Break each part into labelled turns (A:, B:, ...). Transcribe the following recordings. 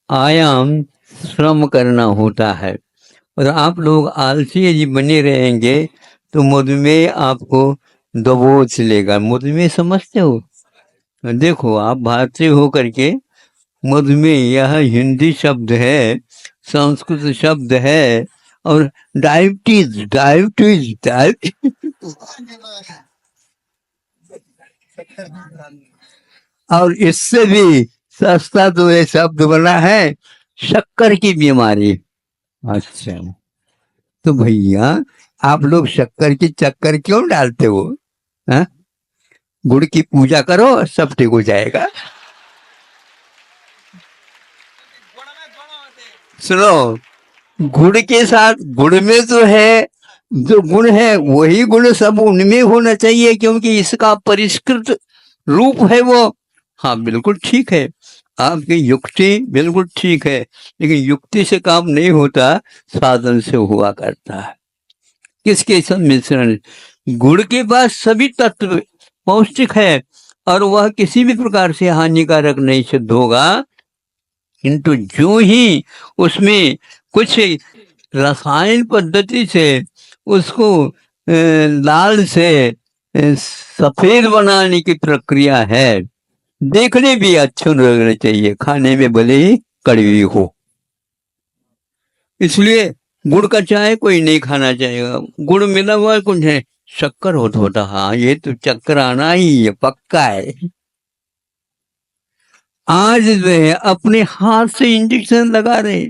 A: आयाम श्रम करना होता है। और आप लोग आलसी यदि बने रहेंगे तो मधुमेह आपको दबोच लेगा। मधुमेह समझते हो? देखो, आप भारतीय हो करके मधुमेह यह हिंदी शब्द है, संस्कृत शब्द है। और डायबिटीज डायबिटीज डायबिटीज और इससे भी सस्ता तो ये शब्द बना है, शक्कर की बीमारी। अच्छा, तो भैया आप लोग शक्कर की चक्कर क्यों डालते हो? हा? गुड़ की पूजा करो, सब ठीक हो जाएगा। सुनो, गुड़ के साथ, गुड़ में तो है जो गुण है वही गुण सब उनमें होना चाहिए, क्योंकि इसका परिष्कृत रूप है वो। हाँ, बिल्कुल ठीक है, आपकी युक्ति बिल्कुल ठीक है, लेकिन युक्ति से काम नहीं होता, साधन से हुआ करता है। किसके सब मिश्रण? गुड़ के पास सभी तत्व पौष्टिक है और वह किसी भी प्रकार से हानिकारक नहीं सिद्ध होगा, किंतु जो ही उसमें कुछ रसायन पद्धति से उसको लाल से सफेद बनाने की प्रक्रिया है, देखने भी अच्छे लगना चाहिए, खाने में भले ही कड़वी हो। इसलिए गुड़ का चाय कोई नहीं खाना चाहेगा। गुड़ मिला हुआ कुछ है, शक्कर होता। हाँ, ये तो चक्कर आना ही है, पक्का है। आज जो है अपने हाथ से इंजेक्शन लगा रहे,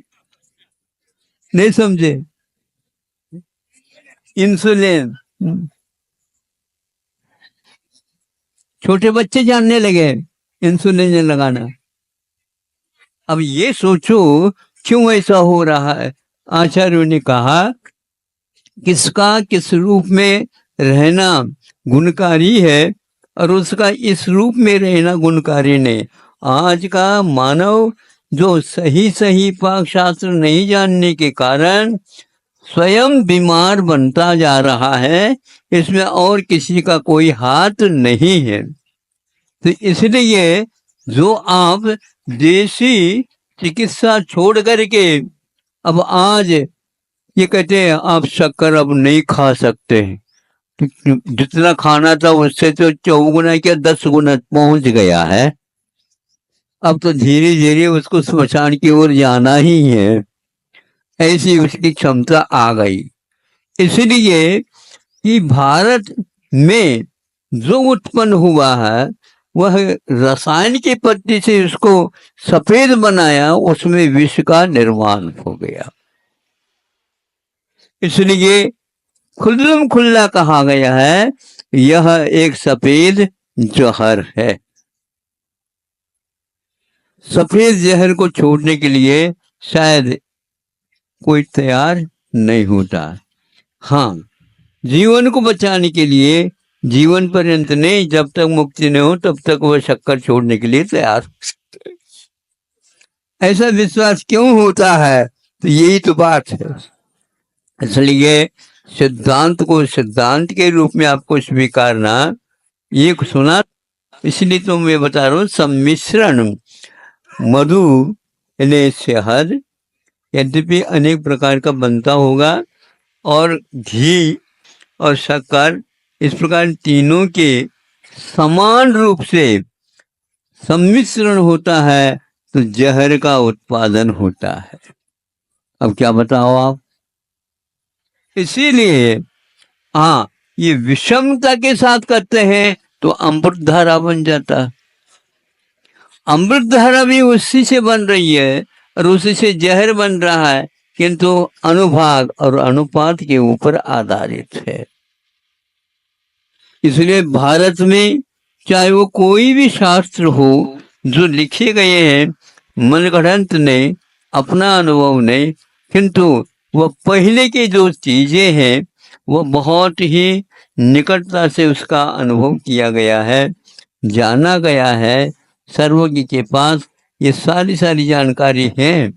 A: नहीं समझे? इंसुलिन छोटे बच्चे जानने लगे इंसुलिन लगाना। अब ये सोचो क्यों ऐसा हो रहा है। आचार्यों ने कहा किसका किस रूप में रहना गुणकारी है और उसका इस रूप में रहना गुणकारी नहीं। आज का मानव जो सही सही पाक शास्त्र नहीं जानने के कारण स्वयं बीमार बनता जा रहा है, इसमें और किसी का कोई हाथ नहीं है। तो इसलिए जो आप देसी चिकित्सा छोड़ करके अब आज ये कहते हैं आप शक्कर अब नहीं खा सकते हैं, जितना खाना था उससे तो 4 गुना क्या 10 गुना पहुंच गया है। अब तो धीरे धीरे उसको स्मशान की ओर जाना ही है, ऐसी उसकी क्षमता आ गई। इसलिए कि भारत में जो उत्पन्न हुआ है वह रसायन की पद्धति से उसको सफेद बनाया, उसमें विष का निर्माण हो गया। इसलिए खुल्लम खुल्ला कहा गया है यह एक सफेद जहर है। सफेद जहर को छोड़ने के लिए शायद कोई तैयार नहीं होता। हाँ, जीवन को बचाने के लिए जीवन पर्यंत नहीं, जब तक मुक्ति नहीं हो तब तक वह शक्कर छोड़ने के लिए तैयार हो सकते। ऐसा विश्वास क्यों होता है? तो यही तो बात है। इसलिए सिद्धांत को सिद्धांत के रूप में आपको स्वीकारना, ये सुना, इसलिए तो मैं बता रहा हूँ सम्मिश्रण मधु यानी शहद यद्यपि अनेक प्रकार का बनता होगा और घी और शक्कर इस प्रकार तीनों के समान रूप से सम्मिश्रण होता है तो जहर का उत्पादन होता है। अब क्या बताओ आप? इसीलिए हाँ, ये विषमता के साथ करते हैं तो अमृत धारा बन जाता है। अमृत धारा भी उसी से बन रही है और उसी से जहर बन रहा है, किंतु अनुभाग और अनुपात के ऊपर आधारित है। इसलिए भारत में चाहे वो कोई भी शास्त्र हो जो लिखे गए हैं मनगढ़ंत नहीं, अपना अनुभव नहीं, किंतु वह पहले की जो चीजें हैं वो बहुत ही निकटता से उसका अनुभव किया गया है, जाना गया है। सर्वज्ञ के पास ये सारी जानकारी है,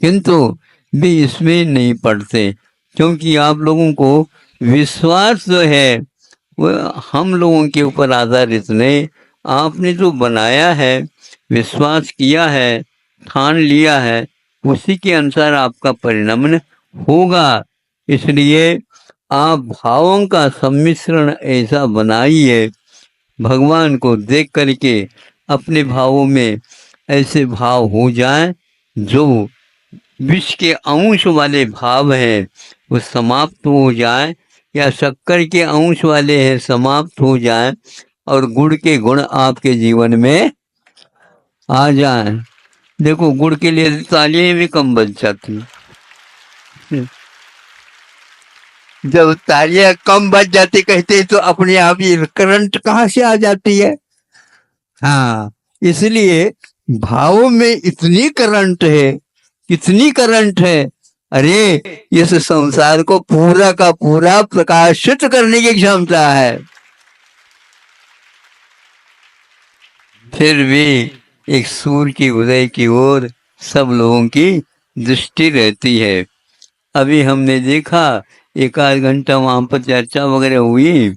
A: किंतु भी इसमें नहीं पढ़ते, क्योंकि आप लोगों को विश्वास जो है वो हम लोगों के ऊपर आधारित नहीं। आपने जो बनाया है, विश्वास किया है, ठान लिया है उसी के अनुसार आपका परिणमन होगा। इसलिए आप भावों का सम्मिश्रण ऐसा बनाइए, भगवान को देख करके अपने भावों में ऐसे भाव हो जाएं जो विष के अंश वाले भाव हैं वो समाप्त हो जाएं, या शक्कर के अंश वाले हैं समाप्त हो जाएं, और गुड़ के गुण आपके जीवन में आ जाएं। देखो, गुड़ के लिए तालियां भी कम बज जाती हैं। जब तालियां कम बज जाती कहते तो अपने आप ये करंट कहाँ से आ जाती है। हाँ, इसलिए भावों में इतनी करंट है, कितनी करंट है, अरे इस संसार को पूरा का पूरा प्रकाशित करने की क्षमता है। फिर भी एक सूर्य की उदय की ओर सब लोगों की दृष्टि रहती है। अभी हमने देखा एक आध घंटा वहां पर चर्चा वगैरह हुई,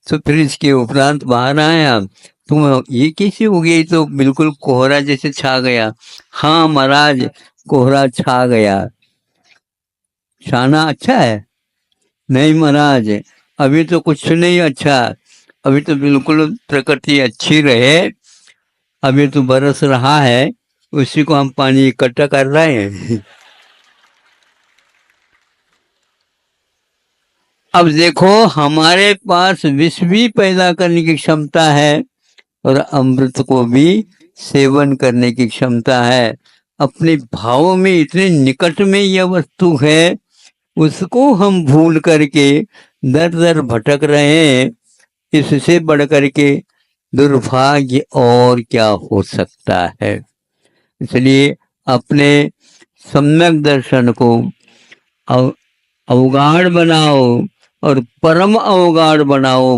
A: तो फिर इसके उपरांत बाहर आया, तुम ये कैसे हो गई, तो बिल्कुल कोहरा जैसे छा गया। हाँ महाराज, कोहरा छा गया। छाना अच्छा है? नहीं महाराज, अभी तो कुछ नहीं अच्छा, अभी तो बिल्कुल प्रकृति अच्छी रहे, अभी तो बरस रहा है, उसी को हम पानी इकट्ठा कर रहे हैं। अब देखो, हमारे पास विष भी पैदा करने की क्षमता है और अमृत को भी सेवन करने की क्षमता है। अपने भावों में इतने निकट में यह वस्तु है, उसको हम भूल करके दर दर भटक रहे हैं। इससे बढ़ करके दुर्भाग्य और क्या हो सकता है। इसलिए अपने सम्यक दर्शन को अवगाढ़ बनाओ और परम अवगाढ़ बनाओ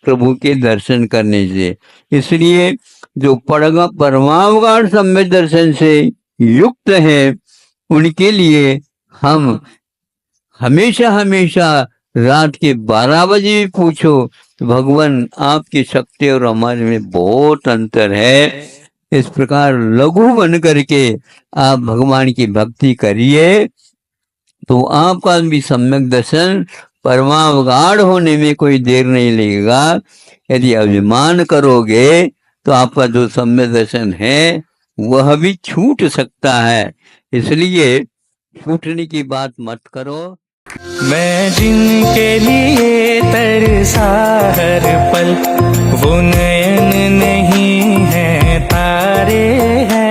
A: प्रभु के दर्शन करने से। इसलिए जो परमावगाढ़ सम्यक दर्शन से युक्त है, उनके लिए हम हमेशा हमेशा रात के 12 बजे भी पूछो तो भगवान आपकी शक्ति और हमारे में बहुत अंतर है। इस प्रकार लघु बन करके आप भगवान की भक्ति करिए तो आपका भी सम्यक दर्शन परमावगाढ़ होने में कोई देर नहीं लगेगा। यदि अभिमान करोगे तो आपका जो सम्यक दर्शन है वह भी छूट सकता है। इसलिए छूटने की बात मत करो।
B: मैं जिनके लिए तरसा हर पल, वो नयन नहीं है तारे हैं।